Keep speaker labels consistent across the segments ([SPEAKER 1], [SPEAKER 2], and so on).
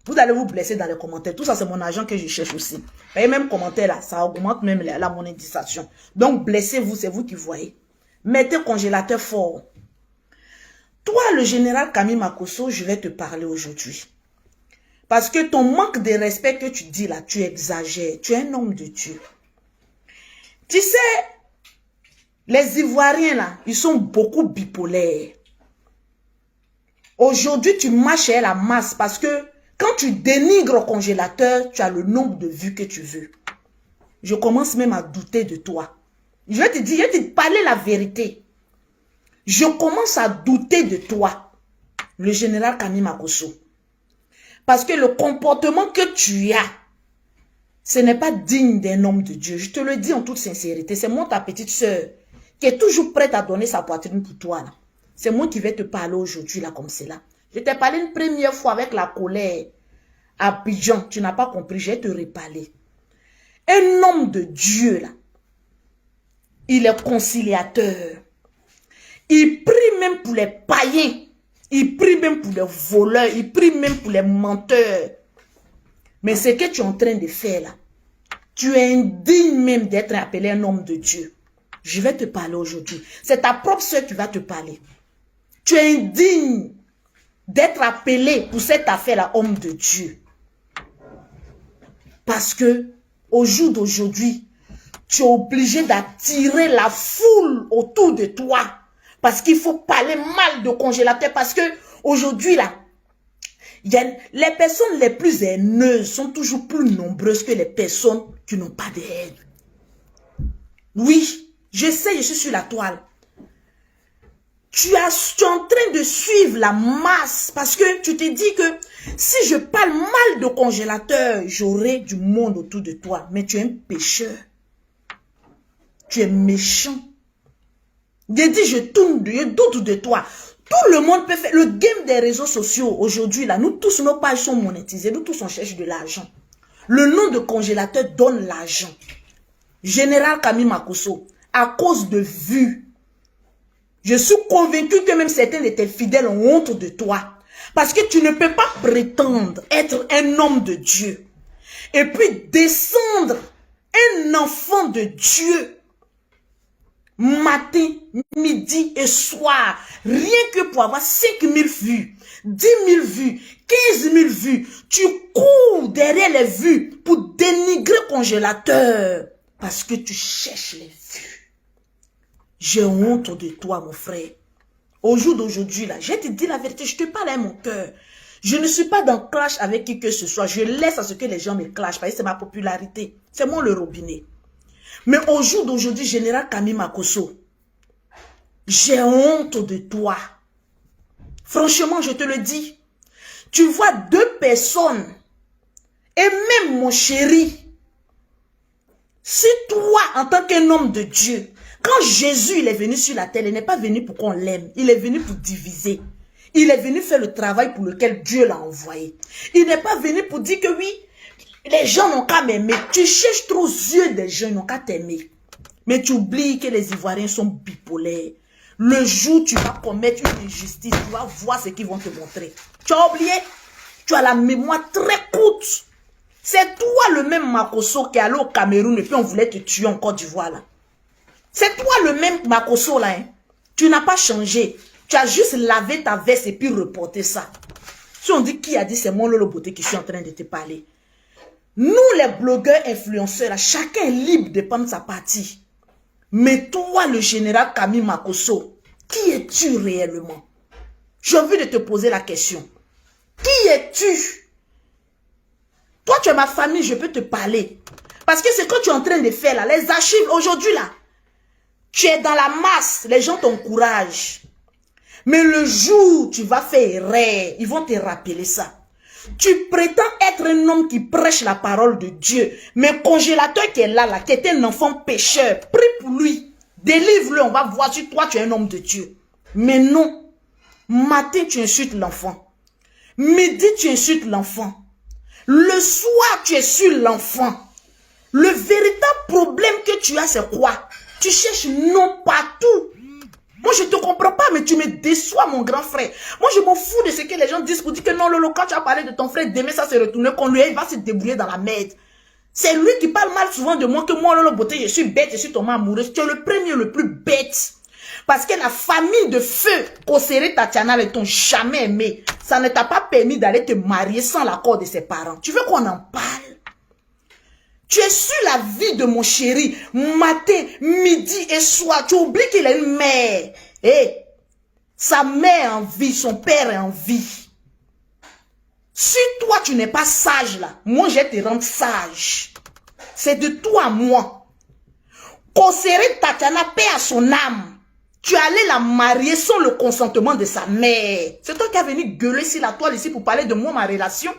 [SPEAKER 1] Vous allez vous blesser dans les commentaires. Tout ça, c'est mon argent que je cherche aussi. Et même commentaires là, ça augmente même la monétisation. Donc, blessez-vous, c'est vous qui voyez. Mettez congélateur fort. Toi, le général Camille Makosso, je vais te parler aujourd'hui. Parce que ton manque de respect que tu dis là, tu exagères. Tu es un homme de Dieu. Tu sais, les Ivoiriens là, ils sont beaucoup bipolaires. Aujourd'hui, tu marches à la masse parce que quand tu dénigres au congélateur, tu as le nombre de vues que tu veux. Je commence même à douter de toi. Je vais te dire, je vais te parler la vérité. Je commence à douter de toi, le général Camille Makosso. Parce que le comportement que tu as, ce n'est pas digne d'un homme de Dieu. Je te le dis en toute sincérité. C'est moi, ta petite sœur, qui est toujours prête à donner sa poitrine pour toi. C'est moi qui vais te parler aujourd'hui, là, comme cela. Je t'ai parlé une première fois avec la colère. À Abidjan, tu n'as pas compris, je vais te reparler. Un homme de Dieu, là, il est conciliateur. Il prie même pour les païens. Il prie même pour les voleurs. Il prie même pour les menteurs. Mais ce que tu es en train de faire là, tu es indigne même d'être appelé un homme de Dieu. Je vais te parler aujourd'hui. C'est ta propre soeur qui va te parler. Tu es indigne d'être appelé pour cette affaire-là, homme de Dieu. Parce que au jour d'aujourd'hui, tu es obligé d'attirer la foule autour de toi. Parce qu'il faut parler mal de congélateur. Parce que aujourd'hui là, les personnes les plus haineuses sont toujours plus nombreuses que les personnes qui n'ont pas de haine. Oui, je sais, je suis sur la toile. Tu es en train de suivre la masse parce que tu te dis que si je parle mal de congélateur, j'aurai du monde autour de toi. Mais tu es un pécheur. Tu es méchant. Je dis, je doute de toi. Tout le monde peut faire le game des réseaux sociaux aujourd'hui. Là, nous tous, nos pages sont monétisées. Nous tous, on cherche de l'argent. Le nom de congélateur donne l'argent. Général Camille Makosso, à cause de vues. Je suis convaincu que même certains de tes fidèles ont honte de toi. Parce que tu ne peux pas prétendre être un homme de Dieu. Et puis descendre un enfant de Dieu. Matin, midi et soir. Rien que pour avoir 5000 vues, 10 000 vues, 15 000 vues. Tu cours derrière les vues pour dénigrer congélateur. Parce que tu cherches les vues. J'ai honte de toi, mon frère. Au jour d'aujourd'hui, là, je te dis la vérité, je te parle à mon cœur. Je ne suis pas dans clash avec qui que ce soit. Je laisse à ce que les gens me clashent, parce que c'est ma popularité. C'est moi le robinet. Mais au jour d'aujourd'hui, général Camille Makosso, j'ai honte de toi. Franchement, je te le dis. Tu vois deux personnes, et même mon chéri, si toi, en tant qu'un homme de Dieu, quand Jésus il est venu sur la terre, il n'est pas venu pour qu'on l'aime. Il est venu pour diviser. Il est venu faire le travail pour lequel Dieu l'a envoyé. Il n'est pas venu pour dire que oui, les gens n'ont qu'à m'aimer. Tu cherches trop aux yeux des gens, ils n'ont qu'à t'aimer. Mais tu oublies que les Ivoiriens sont bipolaires. Le jour où tu vas commettre une injustice, tu vas voir ce qu'ils vont te montrer. Tu as oublié? Tu as la mémoire très courte. C'est toi le même Makosso qui est allé au Cameroun et puis on voulait te tuer en Côte d'Ivoire là. C'est toi le même Makosso là. Hein? Tu n'as pas changé. Tu as juste lavé ta veste et puis reporté ça. Si on dit qui a dit c'est moi Lolo Beauté qui suis en train de te parler. Nous les blogueurs influenceurs, là, chacun est libre de prendre sa partie. Mais toi le général Camille Makosso, qui es-tu réellement? J'ai envie de te poser la question. Qui es-tu? Toi tu es ma famille, je peux te parler. Parce que c'est ce que tu es en train de faire là, les archives aujourd'hui là. Tu es dans la masse, les gens t'encouragent. Mais le jour où tu vas faire erreur, ils vont te rappeler ça. Tu prétends être un homme qui prêche la parole de Dieu. Mais congélateur qui est là, qui est un enfant pécheur, prie pour lui. Délivre-le, on va voir si toi tu es un homme de Dieu. Mais non. Matin, tu insultes l'enfant. Midi, tu insultes l'enfant. Le soir, tu insultes l'enfant. Le véritable problème que tu as, c'est quoi? Tu cherches non partout. Moi, je ne te comprends pas, mais tu me déçois, mon grand frère. Moi, je m'en fous de ce que les gens disent pour dire que non, Lolo, quand tu as parlé de ton frère, demain, ça s'est retourné contre lui, il va se débrouiller dans la merde. C'est lui qui parle mal souvent de moi, que moi, Lolo Beauté, je suis bête, je suis tombée amoureuse. Tu es le premier, le plus bête. Parce que la famille de feu, Kosere Tatiana, ne t'ont jamais aimé. Ça ne t'a pas permis d'aller te marier sans l'accord de ses parents. Tu veux qu'on en parle? Tu es sur la vie de mon chéri, matin, midi et soir. Tu oublies qu'il a une mère. Et sa mère est en vie, son père est en vie. Si toi, tu n'es pas sage là, moi, je vais te rendre sage. C'est de toi à moi. Kosere Tatiana, paix à son âme. Tu allais la marier sans le consentement de sa mère. C'est toi qui as venu gueuler sur la toile ici pour parler de moi, ma relation.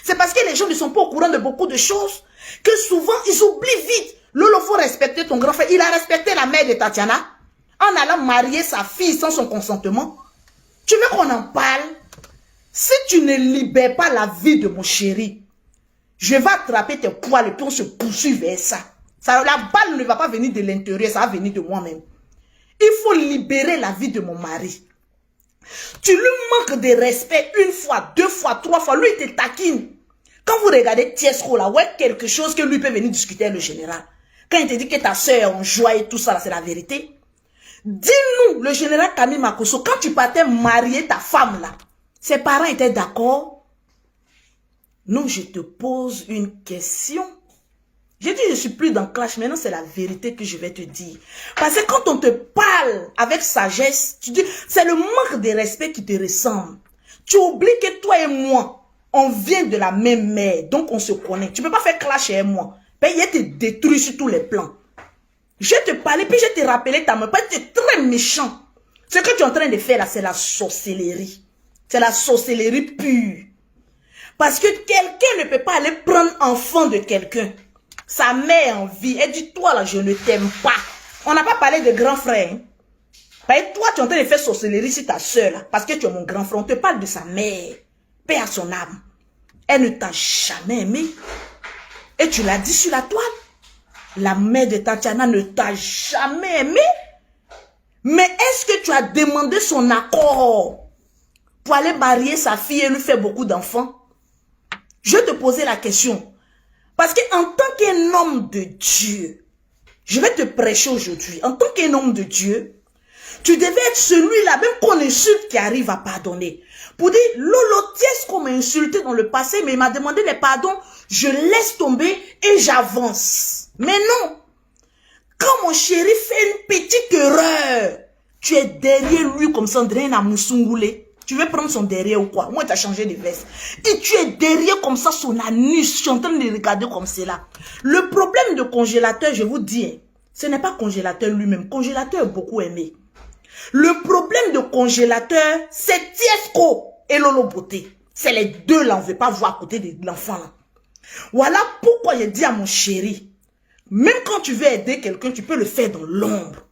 [SPEAKER 1] C'est parce que les gens ne sont pas au courant de beaucoup de choses que souvent, ils oublient vite. Lolo, faut respecter ton grand frère. Il a respecté la mère de Tatiana en allant marier sa fille sans son consentement. Tu veux qu'on en parle? Si tu ne libères pas la vie de mon chéri, je vais attraper tes poils et puis on se poursuit vers ça. La balle ne va pas venir de l'intérieur, ça va venir de moi-même. Il faut libérer la vie de mon mari. Tu lui manques de respect une fois, deux fois, trois fois. Lui, il te taquine. Quand vous regardez Tiesco là, ouais, quelque chose que lui peut venir discuter avec le général. Quand il te dit que ta soeur est en joie et tout ça, c'est la vérité. Dis-nous, le général Camille Makosso, quand tu partais marier ta femme là, ses parents étaient d'accord? Non, je te pose une question. J'ai dit, je ne suis plus dans clash. Maintenant, c'est la vérité que je vais te dire. Parce que quand on te parle avec sagesse, tu dis, c'est le manque de respect qui te ressemble. Tu oublies que toi et moi, on vient de la même mère. Donc, on se connaît. Tu ne peux pas faire clash avec moi. Il te détruit sur tous les plans. Je te parlais, puis je te rappelais ta mère. Tu es très méchant. Ce que tu es en train de faire là, c'est la sorcellerie. C'est la sorcellerie pure. Parce que quelqu'un ne peut pas aller prendre enfant de quelqu'un. Sa mère en vie, elle dit, toi là, je ne t'aime pas. On n'a pas parlé de grand frère. Hein? Toi, tu es en train de faire sorcellerie sur ta soeur là, parce que tu es mon grand frère. On te parle de sa mère. Paix à son âme. Elle ne t'a jamais aimé. Et tu l'as dit sur la toile. La mère de Tatiana ne t'a jamais aimé. Mais est-ce que tu as demandé son accord pour aller marier sa fille et lui faire beaucoup d'enfants? Je te posais la question. Parce qu'en tant qu'un homme de Dieu, je vais te prêcher aujourd'hui, en tant qu'un homme de Dieu, tu devais être celui-là, même qu'on insulte, qui arrive à pardonner. Pour dire, Lolo, qu'est-ce qu'on m'a insulté dans le passé, mais il m'a demandé les pardons, je laisse tomber et j'avance. Mais non, quand mon chéri fait une petite erreur, tu es derrière lui comme ça, André na Moussoungoulé. Tu veux prendre son derrière ou quoi? Moi, tu as changé de veste. Et tu es derrière comme ça, son anus. Je suis en train de le regarder comme cela. Le problème de congélateur, je vous dis, ce n'est pas congélateur lui-même. Congélateur est beaucoup aimé. Le problème de congélateur, c'est Tiesco et Lolo Beauté. C'est les deux là, on ne veut pas voir à côté de l'enfant là. Voilà pourquoi j'ai dit à mon chéri, même quand tu veux aider quelqu'un, tu peux le faire dans l'ombre.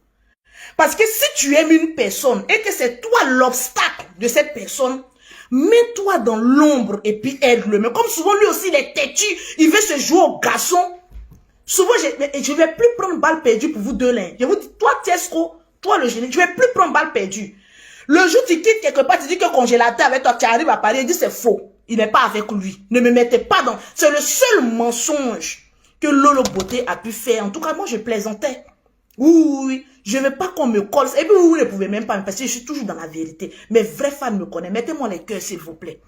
[SPEAKER 1] Parce que si tu aimes une personne et que c'est toi l'obstacle de cette personne, mets-toi dans l'ombre et puis aide-le. Mais comme souvent lui aussi il est têtu, il veut se jouer au garçon. Souvent je ne vais plus prendre balle perdue pour vous deux là. Je vous dis, toi Tiesco, toi le génie, je ne vais plus prendre balle perdue. Le jour où tu quittes quelque part, tu dis que congélateur avec toi, tu arrives à Paris, il dit c'est faux. Il n'est pas avec lui. Ne me mettez pas dans... C'est le seul mensonge que Lolo Beauté a pu faire. En tout cas, moi je plaisantais. Oui, je ne veux pas qu'on me colle. Et puis vous ne pouvez même pas me passer, je suis toujours dans la vérité. Mes vrais fans me connaissent. Mettez-moi les cœurs, s'il vous plaît.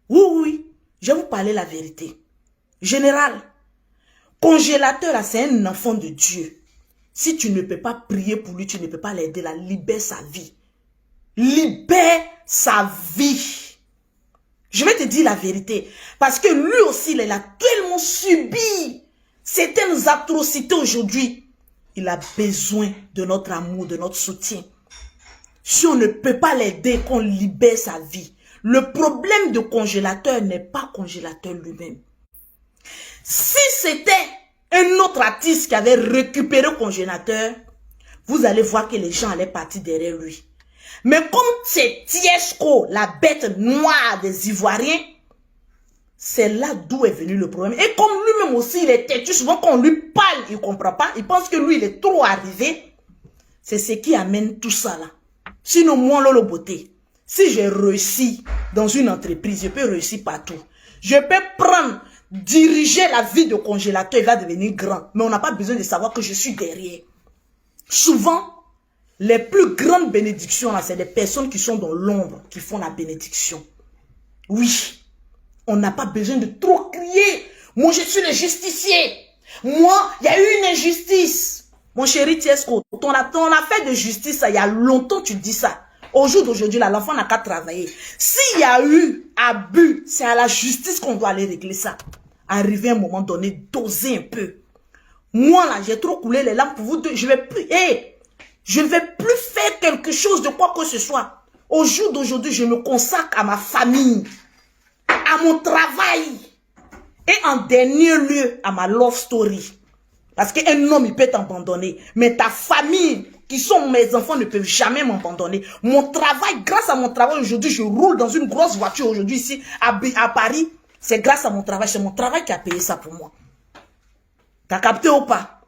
[SPEAKER 1] Oui, je vais vous parler la vérité. Général, congélateur, là, c'est un enfant de Dieu. Si tu ne peux pas prier pour lui, tu ne peux pas l'aider, là, libère sa vie. Libère sa vie. Je vais te dire la vérité. Parce que lui aussi, il a tellement subi certaines atrocités aujourd'hui. Il a besoin de notre amour, de notre soutien. Si on ne peut pas l'aider, qu'on libère sa vie. Le problème de congélateur n'est pas congélateur lui-même. Si c'était un autre artiste qui avait récupéré le congélateur, vous allez voir que les gens allaient partir derrière lui. Mais comme c'est Tiesco, la bête noire des Ivoiriens, c'est là d'où est venu le problème. Et comme lui-même aussi, il est têtu, souvent quand on lui parle, il ne comprend pas. Il pense que lui, il est trop arrivé. C'est ce qui amène tout ça là. Sinon, moi, Lolo Beauté, si j'ai réussi dans une entreprise, je peux réussir partout. Je peux prendre, diriger la vie de congélateur, il va devenir grand. Mais on n'a pas besoin de savoir que je suis derrière. Souvent, les plus grandes bénédictions, là, c'est des personnes qui sont dans l'ombre, qui font la bénédiction. Oui, on n'a pas besoin de trop crier. Moi, je suis le justicier. Moi, il y a eu une injustice. Mon chéri Tiesco, ton affaire de justice, ça, il y a longtemps tu dis ça. Au jour d'aujourd'hui, l'enfant n'a qu'à travailler. S'il y a eu abus, c'est à la justice qu'on doit aller régler ça. Arriver à un moment donné, doser un peu. Moi, là, j'ai trop coulé les larmes pour vous deux. Je ne vais plus faire quelque chose de quoi que ce soit. Au jour d'aujourd'hui, je me consacre à ma famille, à mon travail et en dernier lieu, à ma love story. Parce qu'un homme, il peut t'abandonner. Mais ta famille, qui sont mes enfants, ne peuvent jamais m'abandonner. Mon travail, grâce à mon travail aujourd'hui, je roule dans une grosse voiture aujourd'hui ici à Paris. C'est grâce à mon travail. C'est mon travail qui a payé ça pour moi. T'as capté ou pas?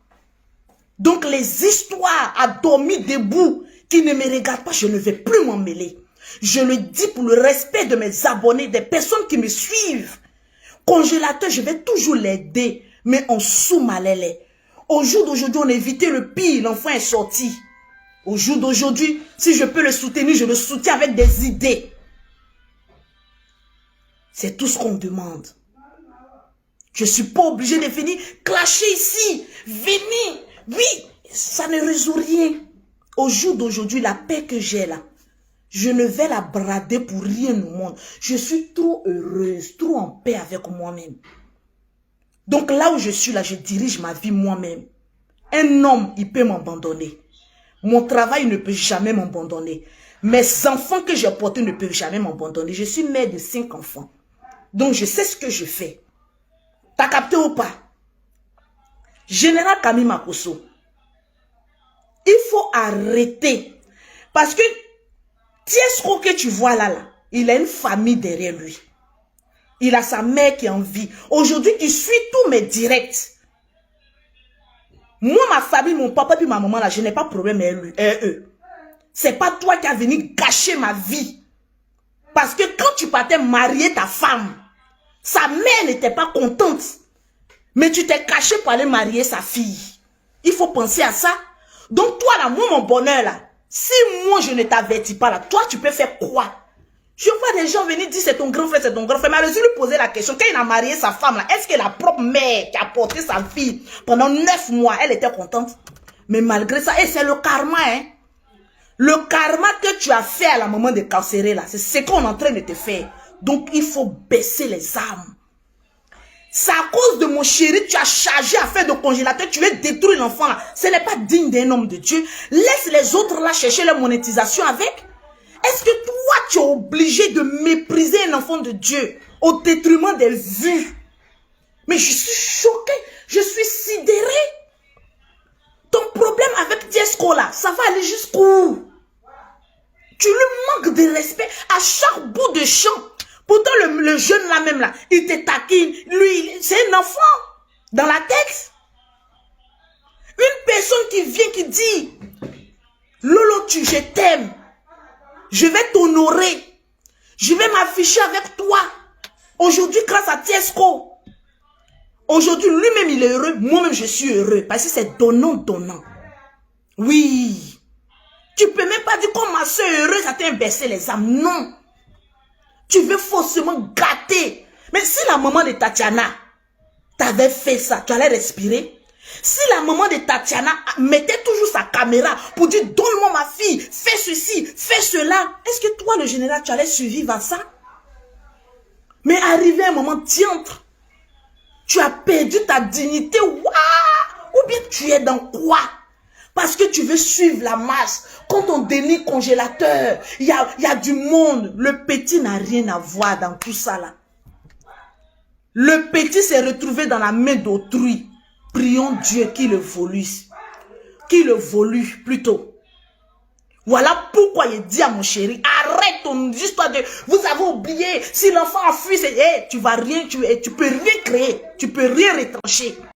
[SPEAKER 1] Donc les histoires à dormir debout qui ne me regardent pas, je ne vais plus m'en mêler. Je le dis pour le respect de mes abonnés, des personnes qui me suivent. Congélateur, je vais toujours l'aider, mais en sous-malélé. Au jour d'aujourd'hui, on a évité le pire, l'enfant est sorti. Au jour d'aujourd'hui, si je peux le soutenir, je le soutiens avec des idées. C'est tout ce qu'on demande. Je ne suis pas obligé de venir clasher ici, venir. Oui, ça ne résout rien. Au jour d'aujourd'hui, la paix que j'ai là, je ne vais la brader pour rien au monde. Je suis trop heureuse, trop en paix avec moi-même. Donc là où je suis là, je dirige ma vie moi-même. Un homme, il peut m'abandonner. Mon travail ne peut jamais m'abandonner. Mes enfants que j'ai portés ne peuvent jamais m'abandonner. Je suis mère de 5 enfants. Donc je sais ce que je fais. T'as capté ou pas? Général Camille Makosso, il faut arrêter. Parce que Tiesco que tu vois là, il a une famille derrière lui. Il a sa mère qui est en vie. Aujourd'hui, il suit tous mes directs. Moi, ma famille, mon papa et ma maman, là, je n'ai pas de problème avec eux. C'est pas toi qui as venu gâcher ma vie. Parce que quand tu partais marier ta femme, sa mère n'était pas contente. Mais tu t'es caché pour aller marier sa fille. Il faut penser à ça. Donc toi, là, moi, mon bonheur, là, si moi, je ne t'avertis pas, là, toi, tu peux faire quoi? Je vois des gens venir dire c'est ton grand frère, c'est ton grand frère. Mais je lui poser la question, quand il a marié sa femme, là, est-ce que la propre mère qui a porté sa fille pendant 9 mois, elle était contente? Mais malgré ça, et c'est le karma, hein. Le karma que tu as fait à la maman de carcérée, là, c'est ce qu'on est en train de te faire. Donc, il faut baisser les armes. C'est à cause de mon chéri, tu as chargé à faire de congélateur, tu veux détruire l'enfant, là. Ce n'est pas digne d'un homme de Dieu. Laisse les autres, là, chercher leur monétisation avec. Est-ce que toi, tu es obligé de mépriser un enfant de Dieu au détriment des vues? Mais je suis choquée, je suis sidérée. Ton problème avec Tiesco là, ça va aller jusqu'où? Tu lui manques de respect à chaque bout de champ. Pourtant, le jeune là même là, il te taquine. Lui, c'est un enfant dans la tête. Une personne qui vient, qui dit, Lolo, je t'aime. Je vais t'honorer. Je vais m'afficher avec toi. Aujourd'hui, grâce à Tiesco. Aujourd'hui, lui-même, il est heureux. Moi-même, je suis heureux. Parce que c'est donnant. Oui. Tu peux même pas dire comme ma soeur est heureuse, ça t'a baissé les âmes. Non. Tu veux forcément gâter. Mais si la maman de Tatiana t'avait fait ça, tu allais respirer. Si la maman de Tatiana mettait toujours sa caméra pour dire donne-moi ma fille, fais ceci, fais cela, est-ce que toi, le général, tu allais survivre à ça? Mais arrivé à un moment, diantre, tu as perdu ta dignité, waouh! Ou bien tu es dans quoi? Parce que tu veux suivre la masse. Quand on dénie congélateur, il y a du monde. Le petit n'a rien à voir dans tout ça là. Le petit s'est retrouvé dans la main d'autrui. Prions Dieu qu'il le volue. Qu'il le volue plutôt. Voilà pourquoi il dit à mon chéri, arrête ton histoire de... Vous avez oublié, si l'enfant a fui, tu vas rien, tu peux rien créer. Tu peux rien retrancher.